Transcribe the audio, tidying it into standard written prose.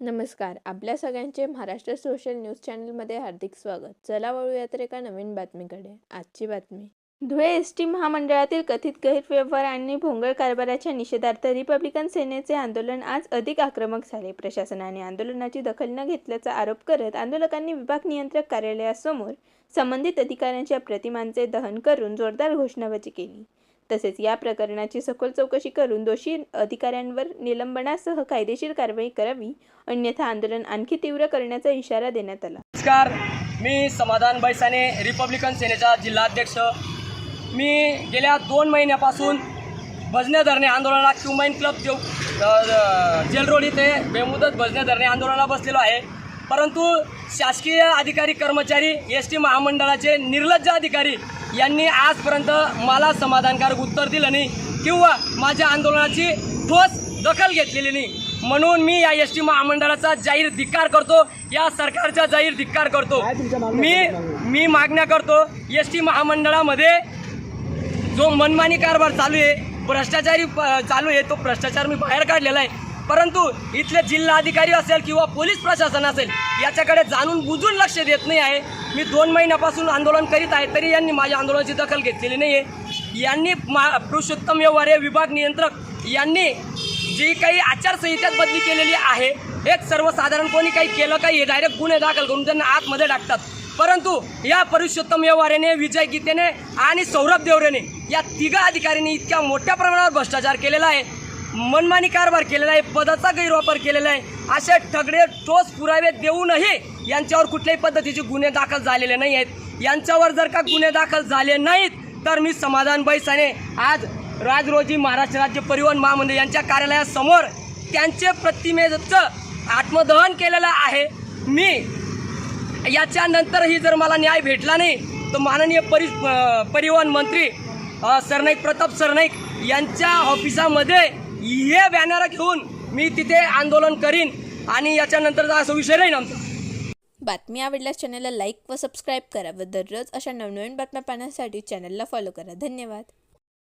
नमस्कार. आपल्या सगळ्यांचे महाराष्ट्र सोशल न्यूज चॅनलमध्ये हार्दिक स्वागत. चला वळूया तर एका नवीन बातमीकडे. आजची बातमी. धुळे एसटी महामंडळातील कथित गैरव्यवहार आणि भोंगळ कारभाराच्या निषेधार्थ रिपब्लिकन सेनेचे आंदोलन आज अधिक आक्रमक झाले. प्रशासनाने आंदोलनाची दखल न घेतल्याचा आरोप करत आंदोलकांनी विभाग नियंत्रक कार्यालयासमोर संबंधित अधिकाऱ्यांच्या प्रतिमांचे दहन करून जोरदार घोषणाबाजी केली. तसेच या प्रकरणाची सखोल चौकशी करून दोषी अधिकाऱ्यांवर निलंबनासह कायदेशीर कारवाई करावी, अन्यथा आंदोलन आणखी तीव्र करण्याचा इशारा देण्यात आला. नमस्कार, मी समाधान बैसाने, रिपब्लिकन सेनेचा जिल्हाध्यक्ष. मी गेल्या 2 महिन्यापासून भजने धरणे आंदोलनाला क्युमाइन क्लब जेल रोड इथे बेमुदत भजने धरणे आंदोलनाला बसलेलो आहे. परंतु शासकीय अधिकारी कर्मचारी, एस टी महामंडळाचे निर्लज्ज अधिकारी यांनी आजपर्यंत मला समाधानकारक उत्तर दिलं नाही किंवा माझ्या आंदोलनाची ठोस दखल घेतलेली नाही. म्हणून मी या एस टी महामंडळाचा जाहीर धिक्कार करतो, या सरकारचा जाहीर धिक्कार करतो. मी मागण्या करतो. एस टी महामंडळामध्ये जो मनमानी कारभार चालू आहे, भ्रष्टाचारी चालू आहे, तो भ्रष्टाचार मी बाहेर काढलेला आहे. परंतु इथले जिल्हा अधिकारी असेल किंवा पोलीस प्रशासन असेल याच्याकडे जाणून बुजून लक्ष देत नाही आहे. मी 2 महिन्यापासून आंदोलन करीत आहे, तरी यांनी माझ्या आंदोलनाची दखल घेतलेली नाही आहे. यांनी पुरुषोत्तम व्यवहार विभाग नियंत्रक यांनी जी काही आचारसंहितेत बदली केलेली आहे, एक सर्वसाधारण कोणी काही केलं काही हे डायरेक्ट गुन्हे दाखल करून त्यांना आतमध्ये टाकतात. परंतु या पुरुषोत्तम व्यवहारेने, विजय गीतेने आणि सौरभ देवरेने या 3 अधिकाऱ्यांनी इतक्या मोठ्या प्रमाणावर भ्रष्टाचार केलेला आहे, मनमानी कारभार केलेला आहे, पदाचा गैरवापर केलेला आहे. असे ठगडे ठोस पुरावे देऊनही यांच्यावर कुठल्याही पद्धतीचे गुन्हे दाखल झालेले नाही आहेत. यांच्यावर जर का गुन्हे दाखल झाले नाहीत तर मी समाधान बैसाने आज रोजी महाराष्ट्र राज्य परिवहन महामंडळ यांच्या कार्यालयासमोर त्यांचे प्रतिमेचं आत्मदहन केलेलं आहे. मी याच्यानंतरही जर मला न्याय भेटला नाही तर माननीय परिवहन मंत्री सरनाईक प्रताप सरनाईक यांच्या ऑफिसामध्ये हे बॅनर घेऊन मी तिथे आंदोलन करीन आणि याच्यानंतर असा विषय राहील आमचा. बातमी आवडल्यास चॅनलला लाईक व सबस्क्राईब करा व दररोज अशा नवनवीन बातम्या पाहण्यासाठी चॅनलला फॉलो करा. धन्यवाद.